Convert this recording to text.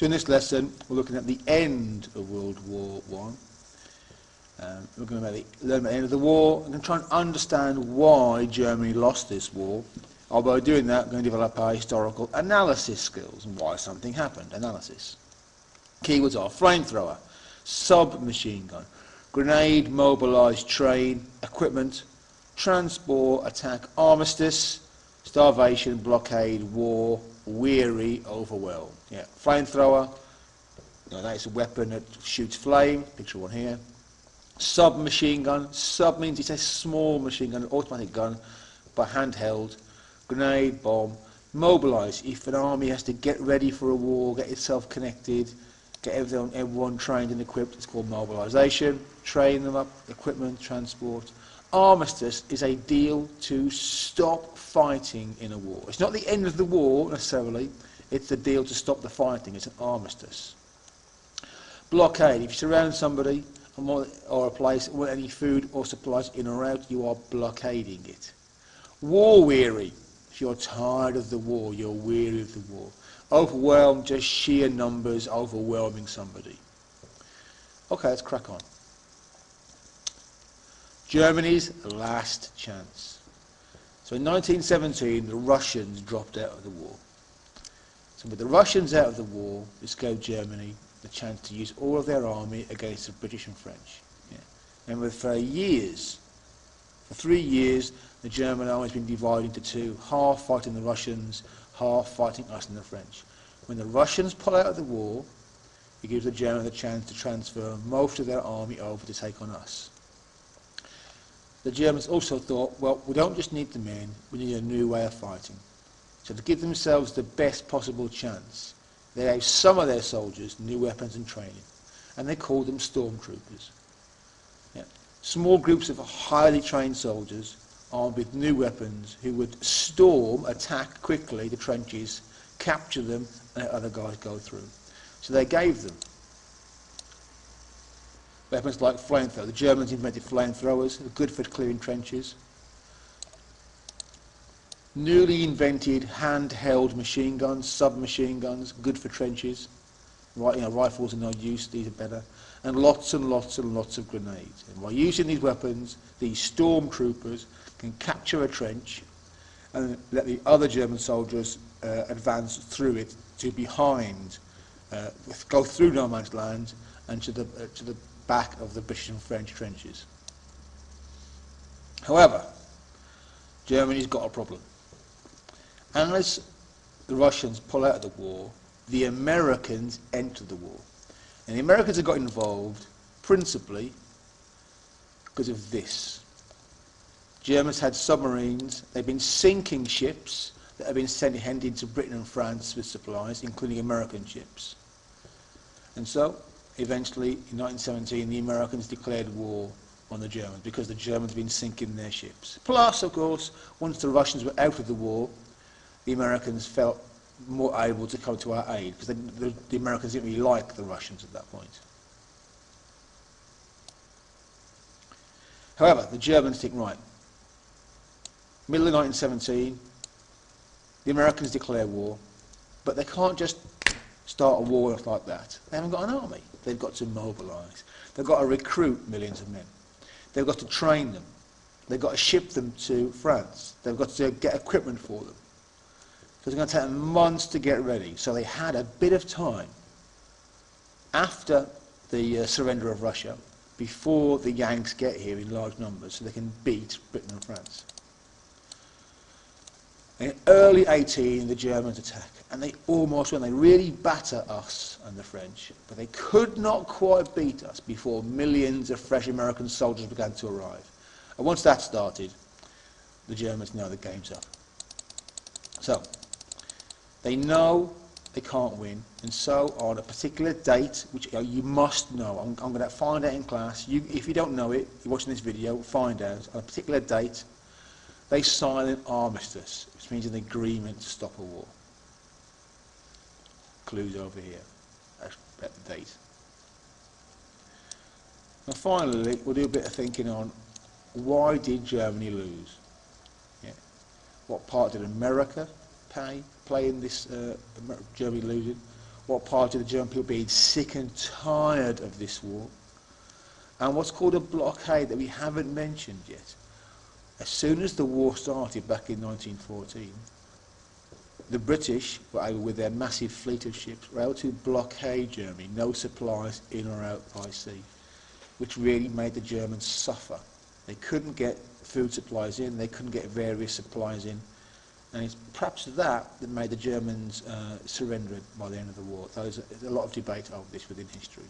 So in this lesson, we're looking at the end of World War One. We're going to learn about the end of the war. We're going to try and understand why Germany lost this war. By doing that, we're going to develop our historical analysis skills and why something happened. Analysis. Keywords are flamethrower, submachine gun, grenade, mobilised train, equipment, transport, attack, armistice, starvation, blockade, war, weary, overwhelm. Yeah, flamethrower, that is a weapon that shoots flame, picture one here. Submachine gun, sub means it's a small machine gun, an automatic gun, but handheld. Grenade, bomb. Mobilise, if an army has to get ready for a war, get itself connected, get everyone trained and equipped, it's called mobilisation. Train them up, equipment, transport. Armistice is a deal to stop fighting in a war. It's not the end of the war necessarily, it's the deal to stop the fighting, it's an armistice. Blockade, if you surround somebody or a place, want any food or supplies in or out, you are blockading it. War weary, if you're tired of the war, you're weary of the war. Overwhelmed, just sheer numbers overwhelming somebody. Okay, let's crack on. Germany's last chance. So in 1917, the Russians dropped out of the war. So with the Russians out of the war, this gave Germany the chance to use all of their army against the British and French. Yeah. And for 3 years, the German army has been divided into two, half fighting the Russians, half fighting us and the French. When the Russians pull out of the war, it gives the Germans the chance to transfer most of their army over to take on us. The Germans also thought, well, we don't just need the men, we need a new way of fighting. So to give themselves the best possible chance, they gave some of their soldiers new weapons and training, and they called them stormtroopers. Yeah. Small groups of highly trained soldiers armed with new weapons who would storm, attack quickly the trenches, capture them, and let other guys go through. So they gave them weapons like flamethrower. The Germans invented flamethrowers, good for clearing trenches. Newly invented handheld machine guns, submachine guns, good for trenches. Rifles are no use, these are better. And lots and lots and lots of grenades. And by using these weapons, these stormtroopers can capture a trench and let the other German soldiers advance through it to behind, go through no man's land and to the back of the British and French trenches. However, Germany's got a problem. As the Russians pull out of the war, the Americans enter the war. And the Americans have got involved principally because of this. Germans had submarines, they've been sinking ships that have been sent into Britain and France with supplies, including American ships. And so, eventually, in 1917, the Americans declared war on the Germans because the Germans had been sinking their ships. Plus, of course, once the Russians were out of the war, the Americans felt more able to come to our aid because the Americans didn't really like the Russians at that point. However, the Germans think, right, middle of 1917, the Americans declare war, but they can't just start a war like that. They haven't got an army. They've got to mobilise. They've got to recruit millions of men. They've got to train them. They've got to ship them to France. They've got to get equipment for them. So it's going to take them months to get ready. So they had a bit of time after the surrender of Russia, before the Yanks get here in large numbers, so they can beat Britain and France. In early 18, the Germans attack, and they almost win. They really batter us and the French, but they could not quite beat us before millions of fresh American soldiers began to arrive. And once that started, the Germans know the game's up. So, they know they can't win, and so on a particular date, which you must know, I'm going to find out in class, if you don't know it, you're watching this video, find out, on a particular date, they sign an armistice, which means an agreement to stop a war. Clues over here, at the date. And finally, we'll do a bit of thinking on why did Germany lose? Yeah. What part did America play in this Germany losing? what part of the German people being sick and tired of this war, and what's called a blockade that we haven't mentioned yet. As soon as the war started back in 1914, the British were able, with their massive fleet of ships, were able to blockade Germany, no supplies in or out by sea, which really made the Germans suffer. They couldn't get food supplies in, they couldn't get various supplies in, and it's perhaps that made the Germans surrender by the end of the war. There's a lot of debate over this within history.